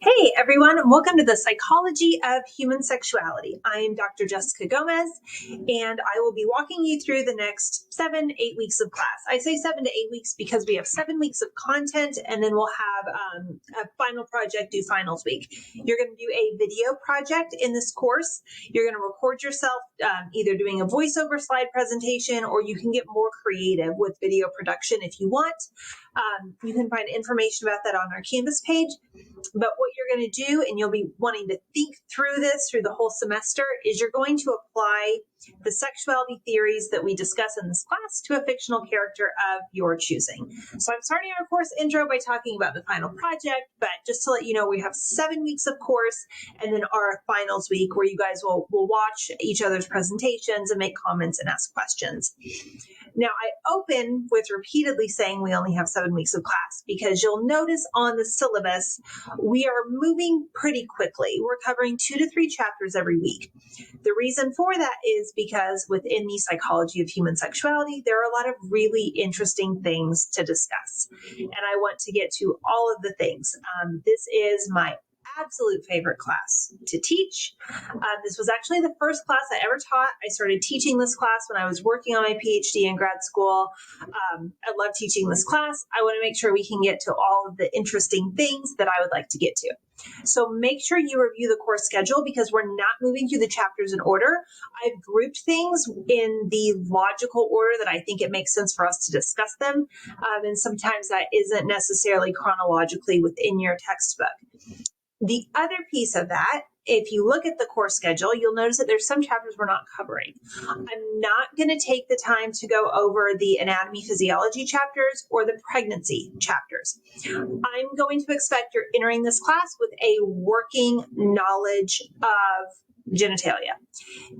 Hey everyone, and welcome to the Psychology of Human Sexuality. I am Dr. Jessica Gomez, and I will be walking you through the next 7-8 weeks of class. I say 7 to 8 weeks because we have 7 weeks of content, and then we'll have a final project due finals week. You're going to do a video project in this course. You're going to record yourself either doing a voiceover slide presentation, or you can get more creative with video production if you want. You can find information about that on our Canvas page. But what you're going to do, and you'll be wanting to think through this through the whole semester, is you're going to apply the sexuality theories that we discuss in this class to a fictional character of your choosing. So I'm starting our course intro by talking about the final project, but just to let you know, we have 7 weeks of course, and then our finals week where you guys will watch each other's presentations and make comments and ask questions. Now, I open with repeatedly saying we only have 7 weeks of class because you'll notice on the syllabus, we are moving pretty quickly. We're covering 2 to 3 chapters every week. The reason for that is because within the psychology of human sexuality, there are a lot of really interesting things to discuss. And I want to get to all of the things. This is my absolute favorite class to teach. This was actually the first class I ever taught. I started teaching this class when I was working on my PhD in grad school. I love teaching this class. I want to make sure we can get to all of the interesting things that I would like to get to. So make sure you review the course schedule because we're not moving through the chapters in order. I've grouped things in the logical order that I think it makes sense for us to discuss them. And sometimes that isn't necessarily chronologically within your textbook. The other piece of that, if you look at the course schedule, you'll notice that there's some chapters we're not covering. I'm not going to take the time to go over the anatomy physiology chapters or the pregnancy chapters. I'm going to expect you're entering this class with a working knowledge of genitalia.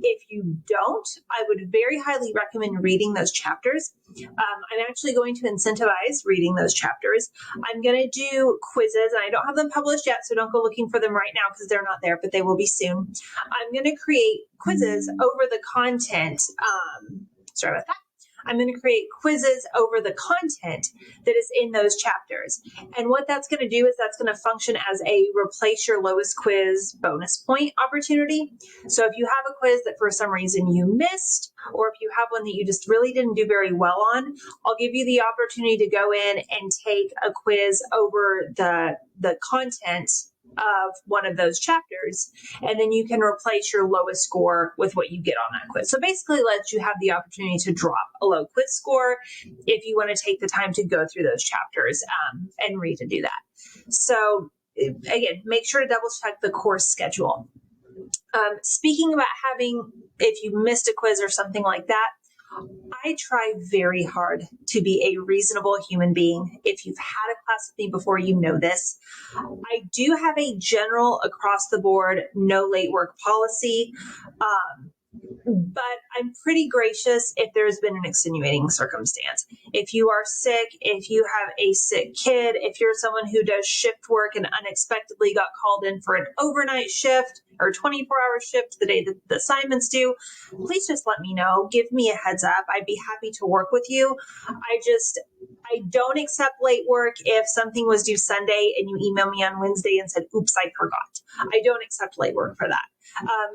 If you don't, I would very highly recommend reading those chapters. I'm actually going to incentivize reading those chapters. I'm going to do quizzes, and I don't have them published yet, so don't go looking for them right now because they're not there, but they will be soon. I'm going to create quizzes over the content. Sorry about that. I'm going to create quizzes over the content that is in those chapters. And what that's going to do is that's going to function as a replace your lowest quiz bonus point opportunity. So if you have a quiz that for some reason you missed, or if you have one that you just really didn't do very well on, I'll give you the opportunity to go in and take a quiz over the content of one of those chapters, and then you can replace your lowest score with what you get on that quiz. So basically lets you have the opportunity to drop a low quiz score if you want to take the time to go through those chapters and read and do that. So again, make sure to double check the course schedule. Speaking about if you missed a quiz or something like that, I try very hard to be a reasonable human being. If you've had a class with me before, you know this. I do have a general across the board no late work policy, but I'm pretty gracious if there's been an extenuating circumstance. If you are sick, if you have a sick kid, if you're someone who does shift work and unexpectedly got called in for an overnight shift or 24-hour shift the day that the assignment's due, please just let me know. Give me a heads up. I'd be happy to work with you. I don't accept late work if something was due Sunday and you email me on Wednesday and said, oops, I forgot. I don't accept late work for that.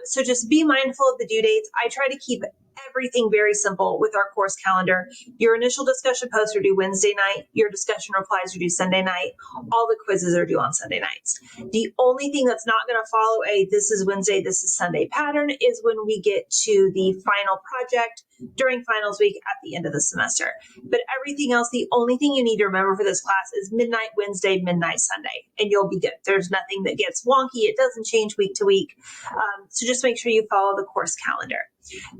So just be mindful of the due dates. I try to keep everything very simple with our course calendar. Your initial discussion posts are due Wednesday night. Your discussion replies are due Sunday night. All the quizzes are due on Sunday nights. The only thing that's not going to follow a this is Wednesday, this is Sunday pattern is when we get to the final project during finals week at the end of the semester. But everything else, the only thing you need to remember for this class is midnight Wednesday, midnight Sunday, and you'll be good. There's nothing that gets wonky. It doesn't change week to week. So just make sure you follow the course calendar.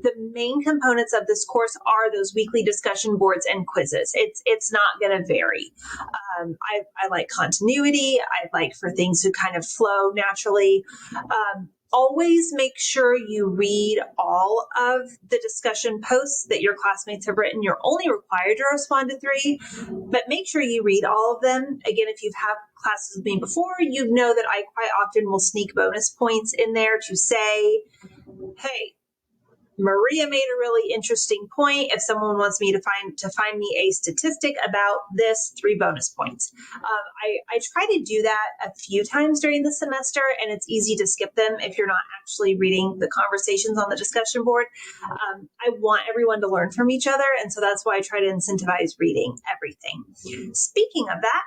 The main components of this course are those weekly discussion boards and quizzes. It's not going to vary. I like continuity. I like for things to kind of flow naturally. Always make sure you read all of the discussion posts that your classmates have written. You're only required to respond to 3, but make sure you read all of them. Again, if you've had classes with me before, you know that I quite often will sneak bonus points in there to say, hey, Maria made a really interesting point. If someone wants me to find me a statistic about this, 3 bonus points. I try to do that a few times during the semester, and it's easy to skip them if you're not actually reading the conversations on the discussion board. I want everyone to learn from each other, and so that's why I try to incentivize reading everything. Speaking of that,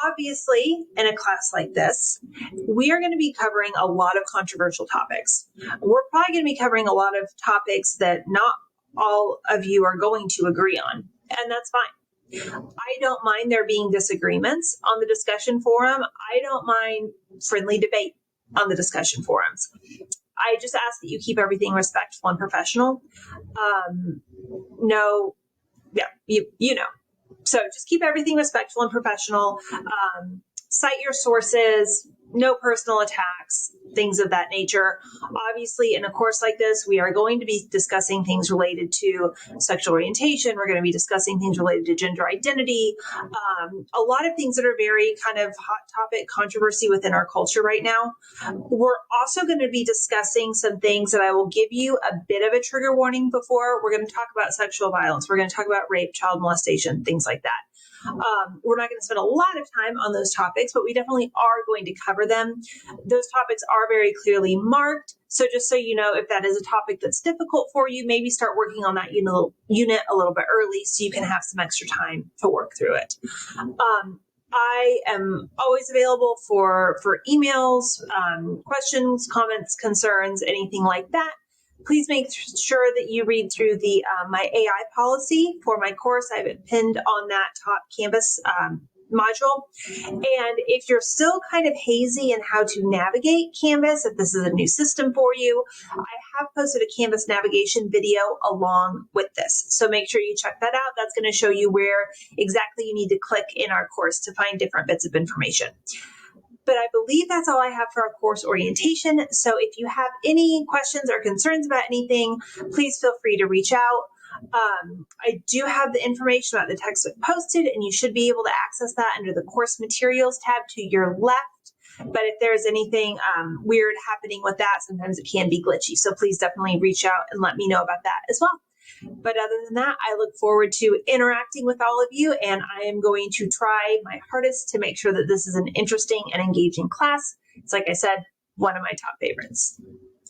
obviously, in a class like this, we are going to be covering a lot of controversial topics. We're probably going to be covering a lot of topics that not all of you are going to agree on, and that's fine. I don't mind there being disagreements on the discussion forum. I don't mind friendly debate on the discussion forums. I just ask that you keep everything respectful and professional. You know. So just keep everything respectful and professional. Cite your sources, no personal attacks, things of that nature. Obviously, in a course like this, we are going to be discussing things related to sexual orientation. We're going to be discussing things related to gender identity. A lot of things that are very kind of hot topic controversy within our culture right now. We're also going to be discussing some things that I will give you a bit of a trigger warning before. We're going to talk about sexual violence. We're going to talk about rape, child molestation, things like that. We're not going to spend a lot of time on those topics, but we definitely are going to cover them. Those topics are very clearly marked. So just so you know, if that is a topic that's difficult for you, maybe start working on that unit a little bit early so you can have some extra time to work through it. I am always available for emails, questions, comments, concerns, anything like that. Please make sure that you read through the my AI policy for my course. I have it pinned on that top Canvas module. And if you're still kind of hazy in how to navigate Canvas, if this is a new system for you, I have posted a Canvas navigation video along with this. So make sure you check that out. That's going to show you where exactly you need to click in our course to find different bits of information. But I believe that's all I have for our course orientation. So if you have any questions or concerns about anything, please feel free to reach out. I do have the information about the textbook posted, and you should be able to access that under the course materials tab to your left. But if there's anything weird happening with that, sometimes it can be glitchy. So please definitely reach out and let me know about that as well. But other than that, I look forward to interacting with all of you, and I am going to try my hardest to make sure that this is an interesting and engaging class. It's like I said, one of my top favorites.